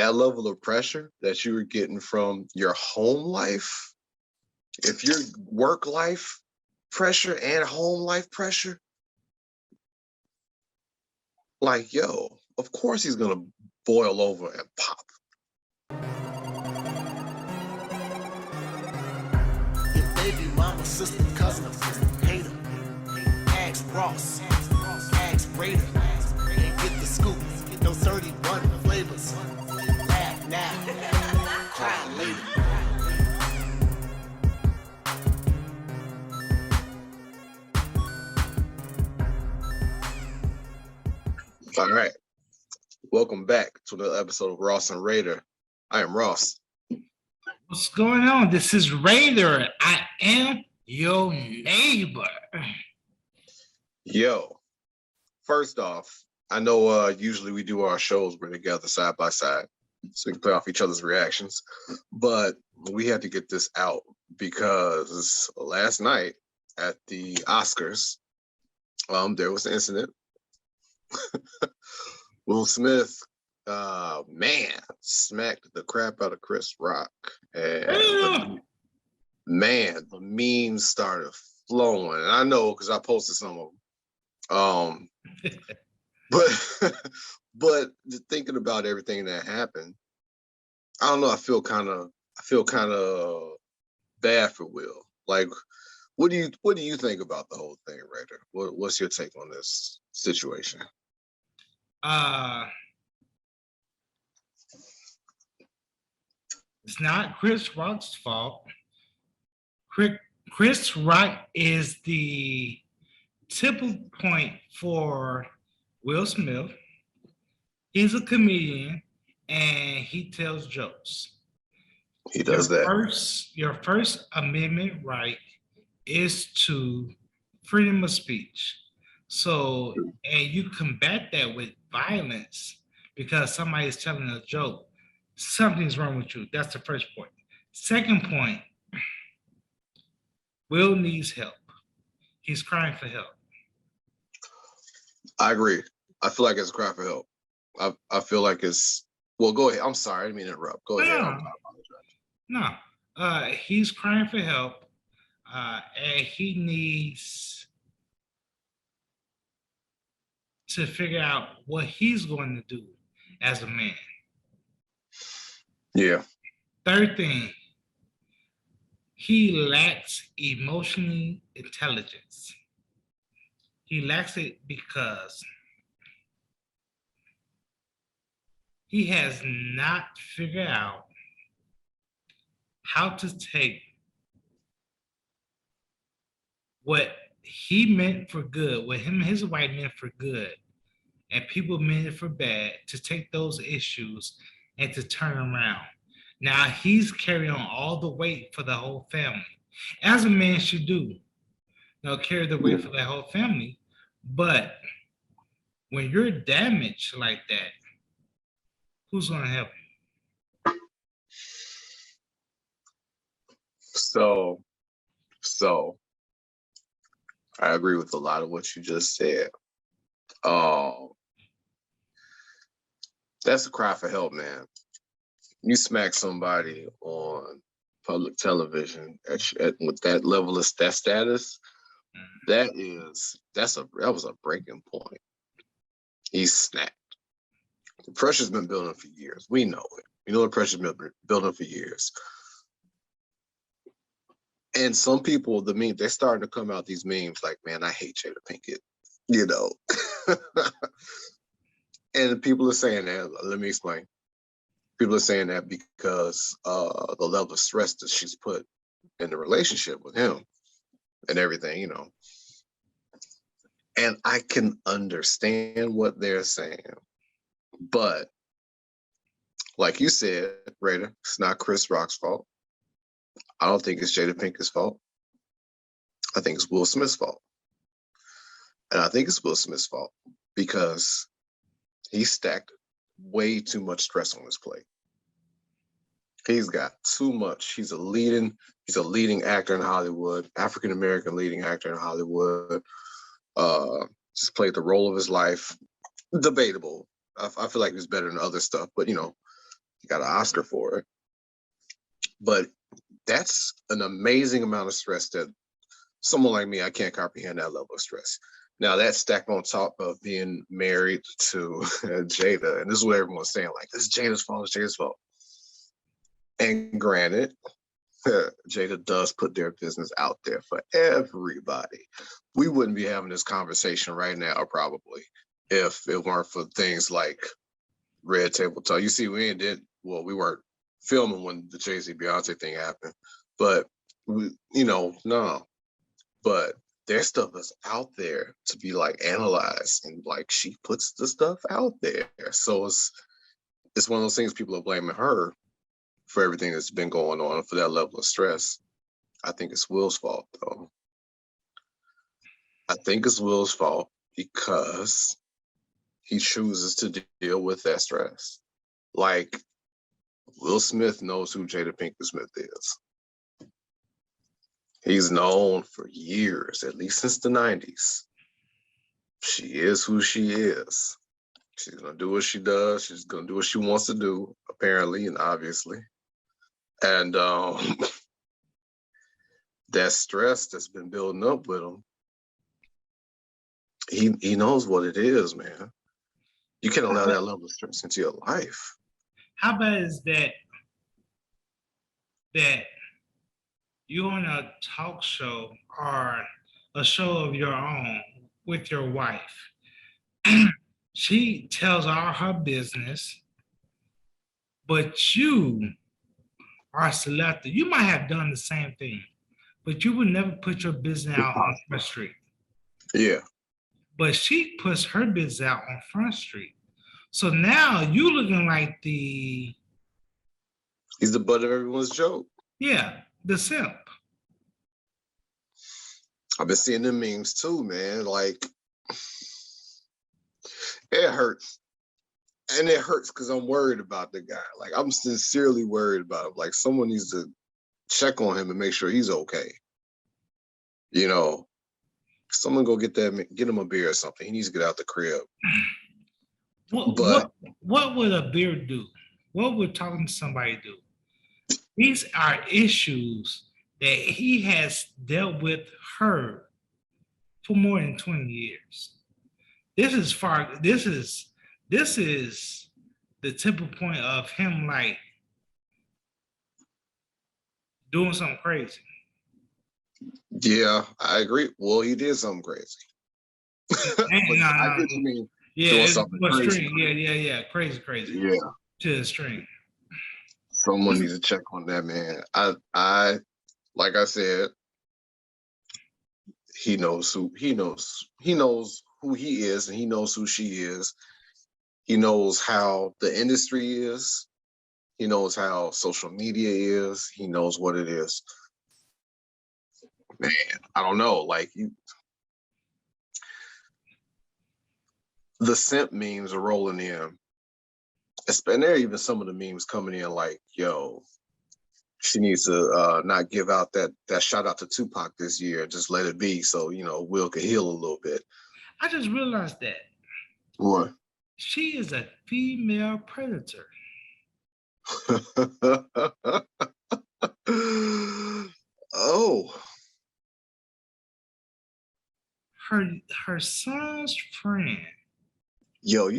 that level of pressure that you were getting from your home life, if your work life pressure and home life pressure, like, yo, of course he's gonna boil over and pop. Your baby mama, sister, cousin, hater. Ask Ross, ask Raider, and get the scoop. No 31 flavors. Laugh now, cry later. All right. Welcome back to another episode of Ross and Raider. I am Ross. What's going on? This is Raider. I am your neighbor. Yo, first off, I know usually we do our shows, we're together side by side, so we can play off each other's reactions, but we had to get this out because last night at the Oscars, there was an incident. Will Smith, smacked the crap out of Chris Rock, and the memes started flowing. And I know because I posted some of them. But thinking about everything that happened, I don't know. I feel kind of bad for Will. Like, what do you think about the whole thing, Raider? What's your take on this situation? It's not Chris Rock's fault. Chris Rock is the tipping point for Will Smith. He's a comedian and he tells jokes. He does Your First Amendment right is to freedom of speech. So, and you combat that with violence because somebody is telling a joke. Something's wrong with you. That's the first point. Second point, Will needs help. He's crying for help. I agree. I feel like it's a cry for help. I feel like it's, well, go ahead. I'm sorry. I didn't mean to interrupt. Go ahead. I apologize. No, he's crying for help, and he needs to figure out what he's going to do as a man. Yeah. Third thing, he lacks emotional intelligence. He lacks it because he has not figured out how to take what he meant for good, what him and his wife meant for good, and people meant it for bad, to take those issues and to turn around. Now he's carrying on all the weight for the whole family, as a man should do. Carry the weight for the whole family. But when you're damaged like that, who's going to help you? So I agree with a lot of what you just said. That's a cry for help, man. You smack somebody on public television with that level of that status, that was a breaking point. He snapped. The pressure's been building for years. We know it. We know the pressure's been building for years. And some people, they're starting to come out these memes like, man, I hate Jada Pinkett, you know. And people are saying that, let me explain. People are saying that because the level of stress that she's put in the relationship with him and everything, you know. And I can understand what they're saying. But like you said, Raider, it's not Chris Rock's fault. I don't think it's Jada Pinkett's fault. I think it's Will Smith's fault. And I think it's Will Smith's fault because he stacked way too much stress on his plate. He's got too much. He's a leading actor in Hollywood, African-American leading actor in Hollywood. Just played the role of his life. Debatable. I feel like he was better than other stuff, but you know, got an Oscar for it. But that's an amazing amount of stress that someone like me, I can't comprehend that level of stress. Now that's stacked on top of being married to Jada, and this is what everyone's saying, like, this is Jada's fault, it's Jada's fault. And granted, Jada does put their business out there for everybody. We wouldn't be having this conversation right now, probably, if it weren't for things like Red Table Talk. You see, we weren't filming when the Jay-Z Beyonce thing happened, but no. But their stuff is out there to be like analyzed, and like she puts the stuff out there. So it's one of those things people are blaming her for everything that's been going on, for that level of stress. I think it's Will's fault, though. I think it's Will's fault because he chooses to deal with that stress. Like, Will Smith knows who Jada Pinkett Smith is. He's known for years, at least since the 90s. She is who she is. She's going to do what she does. She's going to do what she wants to do, apparently and obviously. And that stress that's been building up with him, he knows what it is, man. You can't allow that level of stress into your life. How bad is that you're on a talk show or a show of your own with your wife? She tells all her business, but you are selective. You might have done the same thing, but you would never put your business out on Front Street. Yeah. But she puts her business out on Front Street. So now you looking like he's the butt of everyone's joke. Yeah, the simp. I've been seeing them memes too, man. Like, it hurts. And it hurts because I'm worried about the guy. Like, I'm sincerely worried about him. Like, someone needs to check on him and make sure he's okay. Someone go get him a beer or something. He needs to get out the crib. What would a beer do? What would talking to somebody do? These are issues that he has dealt with her for more than 20 years. This is the typical point of him like doing something crazy. Yeah, I agree. Well, he did something crazy. I get you mean. Yeah, it's crazy. Yeah, crazy. Yeah, to the extreme. Someone needs to check on that, man. I like I said, he knows who he knows who he is, and he knows who she is. He knows how the industry is. He knows how social media is. He knows what it is. Man, I don't know. Like, the simp memes are rolling in. And there are even some of the memes coming in like, yo, she needs to not give out that shout out to Tupac this year. Just let it be so, Will could heal a little bit. I just realized that. What? She is a female predator. Oh. Her son's friend. Yo,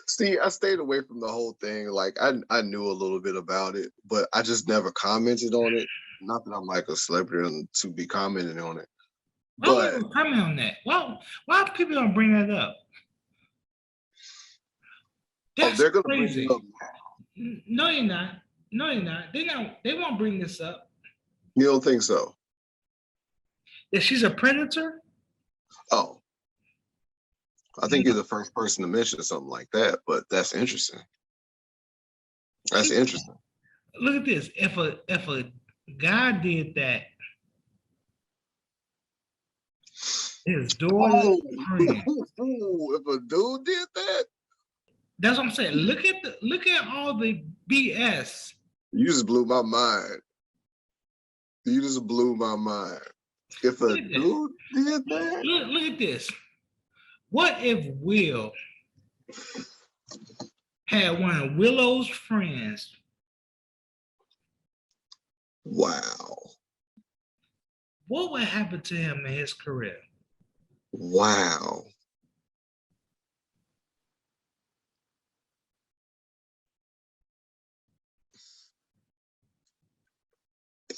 see, I stayed away from the whole thing. Like, I knew a little bit about it, but I just never commented on it. Not that I'm like a celebrity to be commenting on it. Why would you comment on that? Why people don't bring that up? That's they're gonna crazy. bring it up. No, you're not. They won't bring this up. You don't think so? That she's a predator? Oh. I think you're the first person to mention something like that, but that's interesting. That's interesting. Look at this. If a guy did that, his daughter's friend. If a dude did that, that's what I'm saying. Look at all the BS. You just blew my mind. You just blew my mind. If a dude did that, look at this. What if Will had one of Willow's friends. Wow. What would happen to him in his career? Wow.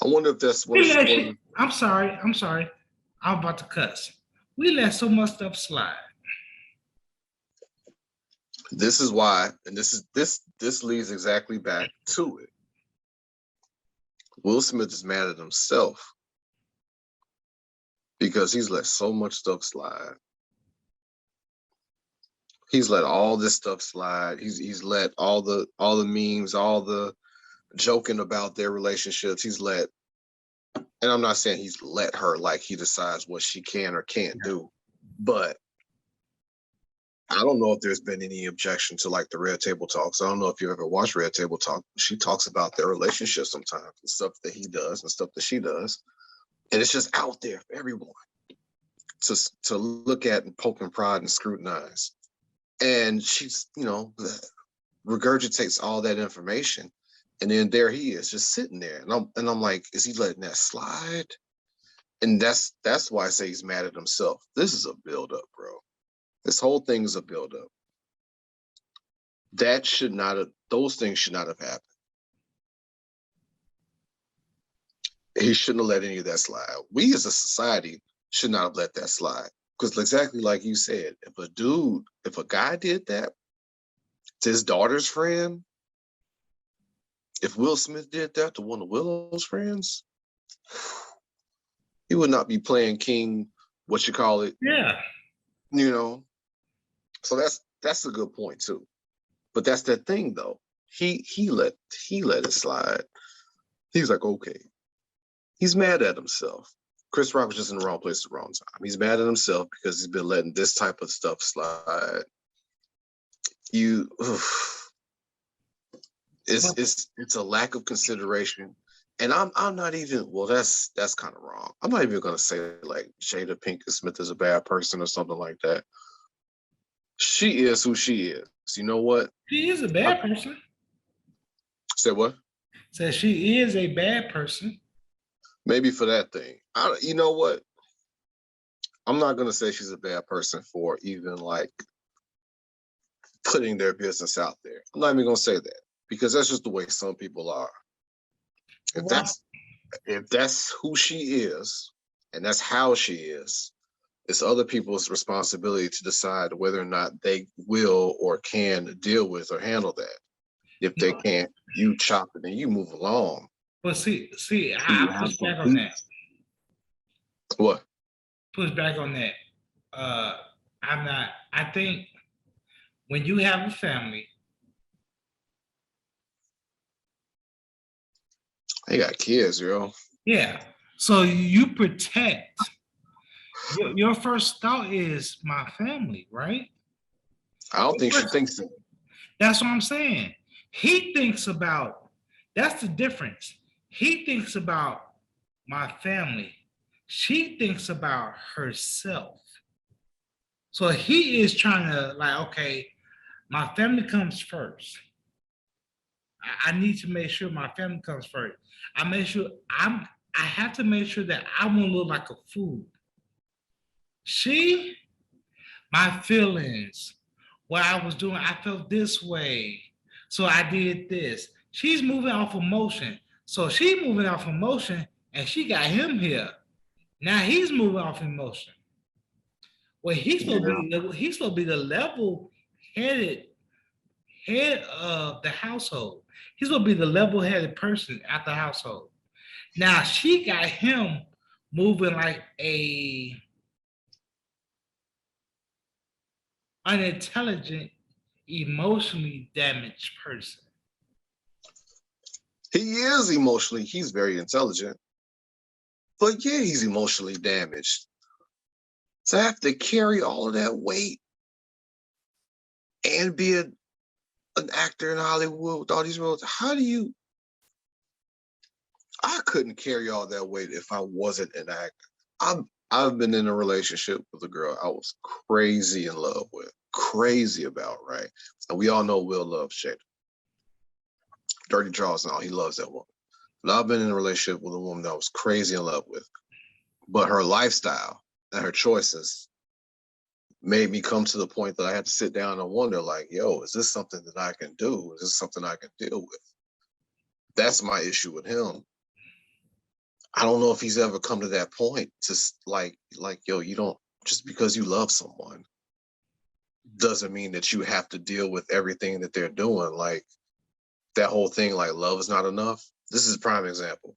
I wonder if that's one We of let one of shit, I'm sorry. I'm about to cuss. We let so much stuff slide. this is why, and this leads exactly back to it. Will Smith is mad at himself because he's let so much stuff slide. He's let all this stuff slide. He's let all the memes, all the joking about their relationships. He's let, and I'm not saying he's let her like he decides what she can or can't do, but I don't know if there's been any objection to like the Red Table Talks. I don't know if you ever watched Red Table Talk. She talks about their relationship sometimes and stuff that he does and stuff that she does. And it's just out there for everyone to look at and poke and prod and scrutinize. And she's, regurgitates all that information. And then there he is just sitting there. And I'm like, is he letting that slide? And that's why I say he's mad at himself. This is a buildup, bro. This whole thing is a buildup. Those things should not have happened. He shouldn't have let any of that slide. We as a society should not have let that slide. Because exactly like you said, if a guy did that to his daughter's friend, if Will Smith did that to one of Willow's friends, he would not be playing king, what you call it. Yeah. So that's a good point too. But that's that thing though. He let it slide. He's like, okay. He's mad at himself. Chris Rock was just in the wrong place at the wrong time. He's mad at himself because he's been letting this type of stuff slide. It's a lack of consideration. And I'm not even, well, that's kind of wrong. I'm not even gonna say like Jada Pinkett Smith is a bad person or something like that. She is who she is. You know what? She is a bad person. Say what? Says she is a bad person. Maybe for that thing. You know what? I'm not gonna say she's a bad person for even like putting their business out there. I'm not even gonna say that because that's just the way some people are. If that's who she is and that's how she is, it's other people's responsibility to decide whether or not they will or can deal with or handle that. If they can't, you chop it and you move along. But see, I push back on that. What? Push back on that. I think when you have a family, they got kids, yo. Yeah. So you protect. Your first thought is my family, right? I don't think she thinks so. That's what I'm saying. He thinks about, that's the difference. He thinks about my family. She thinks about herself. So he is trying to like, okay, my family comes first. I need to make sure my family comes first. I have to make sure that I won't look like a fool. My feelings, what I was doing, I felt this way. So I did this. She's moving off emotion. So she's moving off emotion and she got him here. Now he's moving off emotion. Well, he's supposed to be the level-headed head of the household. He's supposed to be the level-headed person at the household. Now she got him moving like a unintelligent, emotionally damaged person. He is emotionally, he's very intelligent. But yeah, he's emotionally damaged. To have to carry all of that weight and be an actor in Hollywood with all these roles, how do you? I couldn't carry all that weight if I wasn't an actor. I've been in a relationship with a girl I was crazy in love with. crazy about, right? And we all know Will loves Jada. Dirty Draws and all, he loves that woman. But I've been in a relationship with a woman that I was crazy in love with. But her lifestyle and her choices made me come to the point that I had to sit down and wonder, like, yo, is this something that I can do? Is this something I can deal with? That's my issue with him. I don't know if he's ever come to that point to like, yo, you don't, just because you love someone doesn't mean that you have to deal with everything that they're doing. Like that whole thing, like love is not enough. This is a prime example.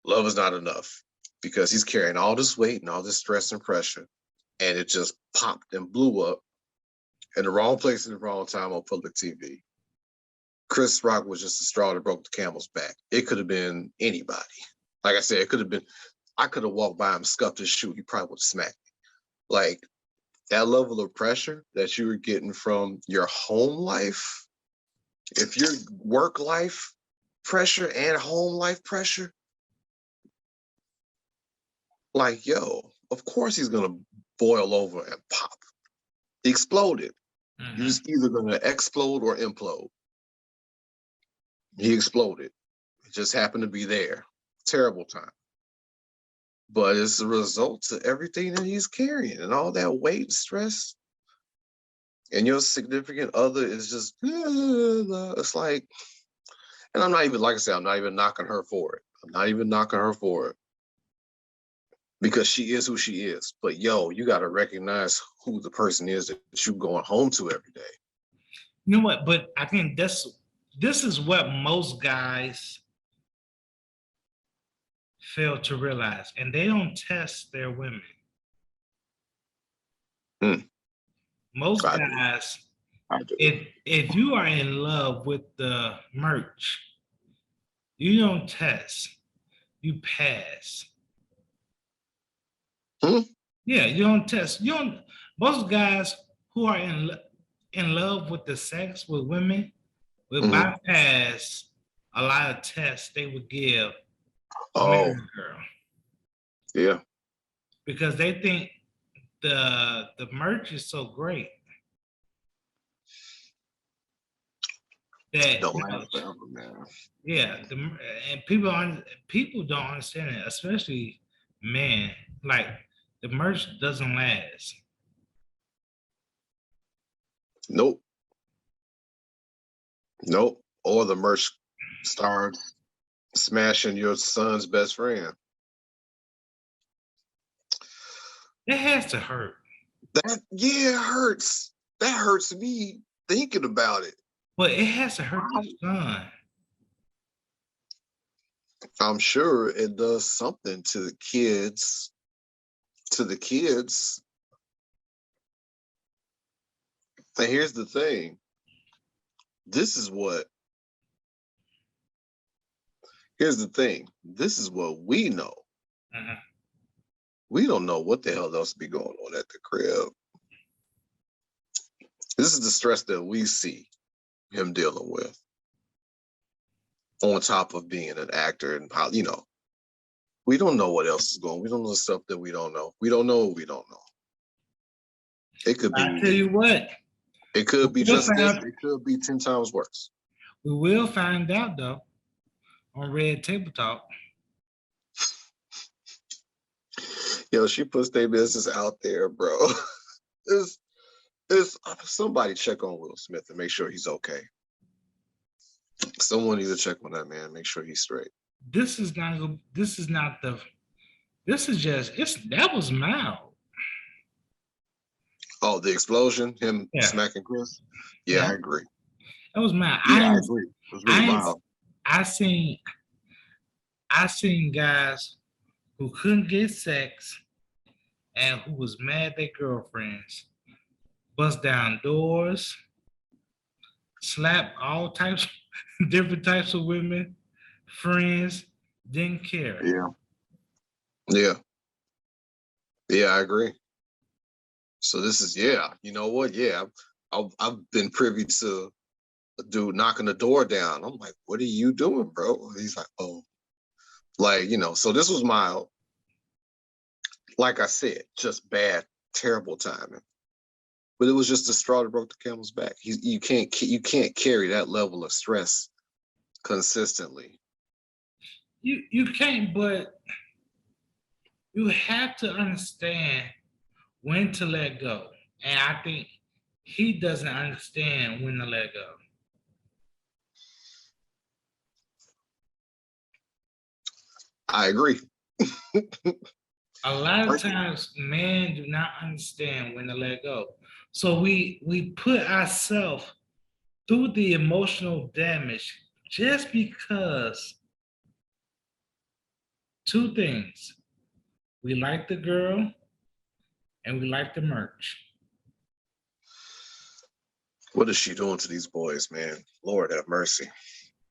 Love is not enough because he's carrying all this weight and all this stress and pressure, and it just popped and blew up in the wrong place at the wrong time on public TV. Chris Rock was just the straw that broke the camel's back. It could have been anybody. Like I said, it could have been, I could have walked by him, scuffed his shoe, he probably would have smacked me. Like that level of pressure that you were getting from your home life, if your work life pressure and home life pressure, like, yo, of course he's gonna boil over and pop. He exploded. Mhm. He was either gonna explode or implode. He exploded. It just happened to be there. Terrible time. But it's a result of everything that he's carrying and all that weight and stress. And your significant other is just, it's like, and I'm not even, like I said, I'm not even knocking her for it. I'm not even knocking her for it because she is who she is. But yo, you got to recognize who the person is that you going home to every day. You know what? But I think this is what most guys fail to realize, and they don't test their women. Most I do. guys, I do. if you are in love with the merch, you don't test, you pass. Yeah, you don't test. You don't. Most guys who are in love with the sex with women will bypass a lot of tests they would give Oh, married girl yeah. because they think the merch is so great that Don't last forever, man. yeah, and people don't understand it, especially men. Like the merch doesn't last. Nope. Nope. Or the merch starts smashing your son's best friend. It has to hurt. That, yeah, it hurts. That hurts me thinking about it. But it has to hurt the son. I'm sure it does something to the kids. And here's the thing. Here's the thing. This is what we know. Uh-huh. We don't know what the hell else be going on at the crib. This is the stress that we see him dealing with. On top of being an actor and how, we don't know what else is going on. We don't know the stuff that we don't know. We don't know what we don't know. It could be. I tell you what. It could be just this. It could be 10 times worse. We will find out though on Red Table Talk. Yo, she puts their business out there, bro. It's somebody check on Will Smith and make sure he's okay. Someone needs to check on that man, make sure he's straight. That was mild. Oh, the explosion, him smacking Chris? Yeah, I agree. That was mild. Yeah, I agree. It was really mild. I seen guys who couldn't get sex and who was mad at their girlfriends bust down doors, slap all types, different types of women, friends, didn't care. Yeah, I agree. So this is, you know what? Yeah, I've been privy to a dude knocking the door down. I'm like, what are you doing, bro? He's like, oh, like, so this was mild. Like I said, just bad, terrible timing. But it was just the straw that broke the camel's back. You can't carry that level of stress consistently. You can't, but you have to understand when to let go. And I think he doesn't understand when to let go. I agree. A lot of times men do not understand when to let go. So we put ourselves through the emotional damage just because two things. We like the girl and we like the merch. What is she doing to these boys, man? Lord have mercy.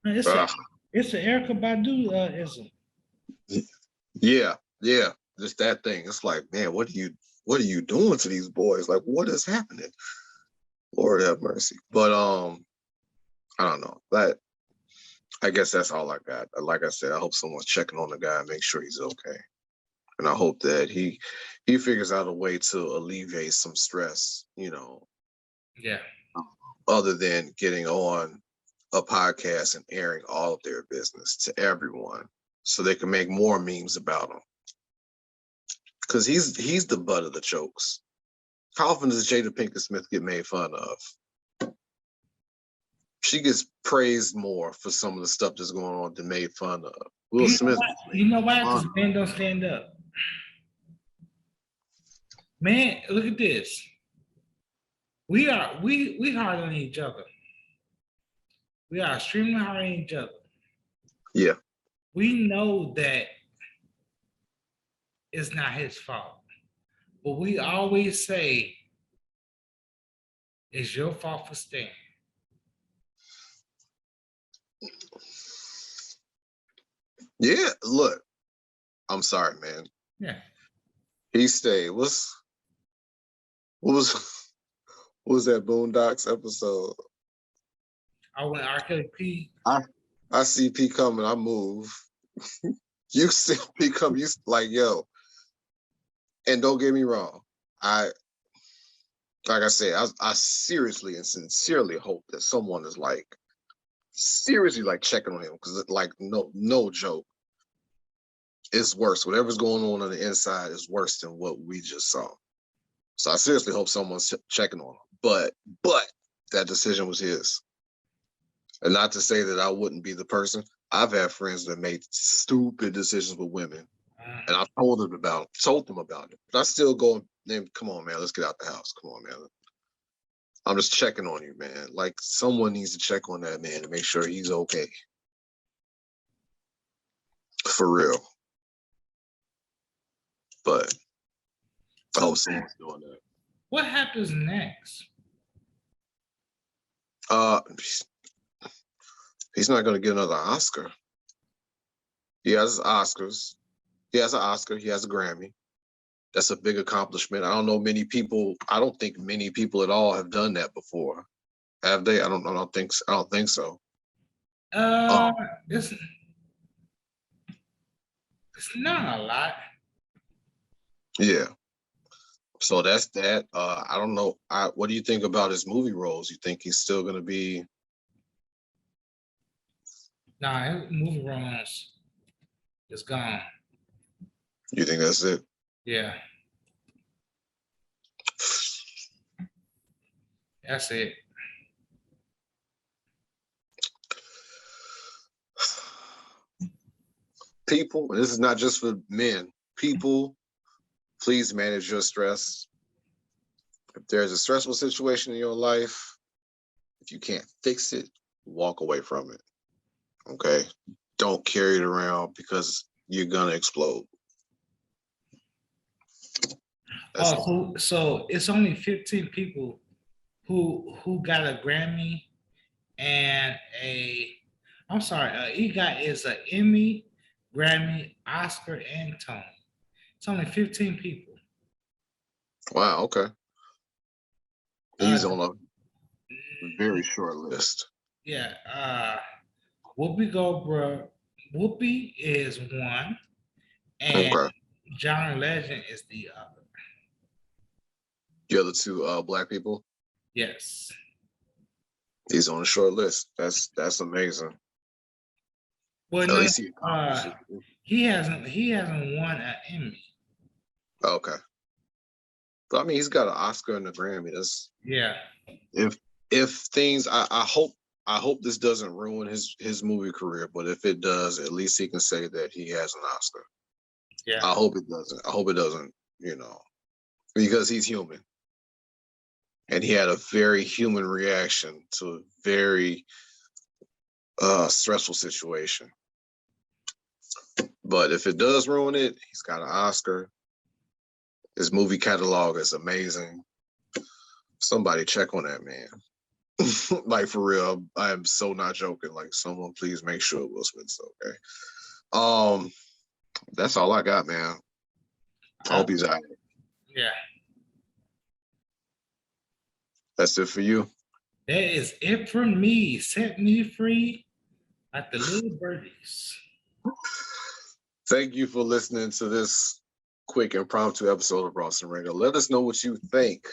It's a, Ugh. it's an Erica Badu ism. Yeah, yeah. Just that thing. It's like, man, what are you doing to these boys? Like, what is happening? Lord have mercy. But I don't know. That I guess that's all I got. Like I said, I hope someone's checking on the guy and make sure he's okay. And I hope that he figures out a way to alleviate some stress, Yeah. other than getting on a podcast and airing all of their business to everyone so they can make more memes about him. Because he's the butt of the jokes. How often does Jada Pinkett Smith get made fun of? She gets praised more for some of the stuff that's going on than made fun of. Will Smith. You know why? Because men don't stand up. Man, look at this. We hard on each other. We are extremely hard on each other. Yeah. We know that it's not his fault. But we always say, it's your fault for staying. Yeah, look. I'm sorry, man. Yeah. He stayed. What was that Boondocks episode? I went R. Kelly P. I see P coming, I move. You see P come, you like, yo. And don't get me wrong, like I said, I seriously and sincerely hope that someone is like seriously like checking on him, because like no joke, it's worse. Whatever's going on the inside is worse than what we just saw. So I seriously hope someone's checking on him. But that decision was his. And not to say that I wouldn't be the person. I've had friends that made stupid decisions with women, and I've told them about it. But I still go and come on, man, let's get out the house. Come on, man. I'm just checking on you, man. Like, someone needs to check on that man to make sure he's okay. For real. But I hope someone's doing that. What happens next? He's not going to get another Oscar. He has Oscars. He has an Oscar. He has a Grammy. That's a big accomplishment. I don't think many people at all have done that before. Have they? I don't think so. It's not a lot. Yeah. So that's that. I don't know. What do you think about his movie roles? You think he's still going to be? Nah, his movie roles is gone. You think that's it? Yeah. That's it. People, this is not just for men. People, please manage your stress. If there's a stressful situation in your life, if you can't fix it, walk away from it. Okay? Don't carry it around, because you're gonna explode. So it's only 15 people who got a Grammy and I'm sorry, EGOT is an Emmy, Grammy, Oscar, and Tony. It's only 15 people. Wow, okay. He's on a very short list. Yeah. Whoopi Goldberg. Whoopi is one, and Okay. John Legend is the other. The other two black people. Yes. He's on a short list. That's amazing. Well, At no, least he accomplished it. he hasn't won an Emmy. Okay. But I mean, he's got an Oscar and a Grammy. That's Yeah. if things. I hope this doesn't ruin his movie career. But if it does, at least he can say that he has an Oscar. Yeah. I hope it doesn't. I hope it doesn't. You know, because he's human, and he had a very human reaction to a very stressful situation. But if it does ruin it, he's got an Oscar. His movie catalog is amazing. Somebody check on that man. Like, for real, I am so not joking. Like, someone please make sure Will Smith's okay. That's all I got, man. I hope he's all right. Yeah. That's it for you. That is it for me. Set me free like the little birdies. Thank you for listening to this quick impromptu episode of Ross and Rega. Let us know what you think.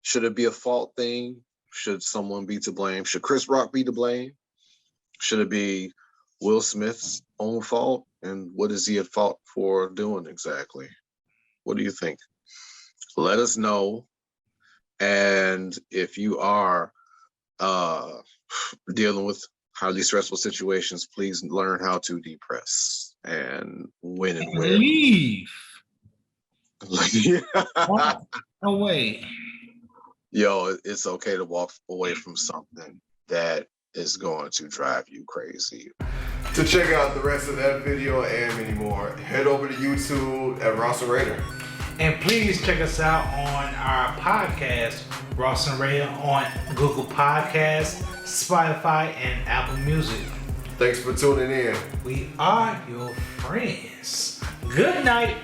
Should it be a fault thing? Should someone be to blame? Should Chris Rock be to blame? Should it be Will Smith's own fault? And what is he at fault for doing exactly? What do you think? Let us know. And if you are dealing with highly stressful situations, please learn how to depress and when and where. Leave. Like, Walk away. yo, it's okay to walk away from something that is going to drive you crazy. To check out the rest of that video and many more, head over to YouTube at Ross and Raider. And please check us out on our podcast, Ross and Raider, on Google Podcasts, Spotify, and Apple Music. Thanks for tuning in. We are your friends. Good night.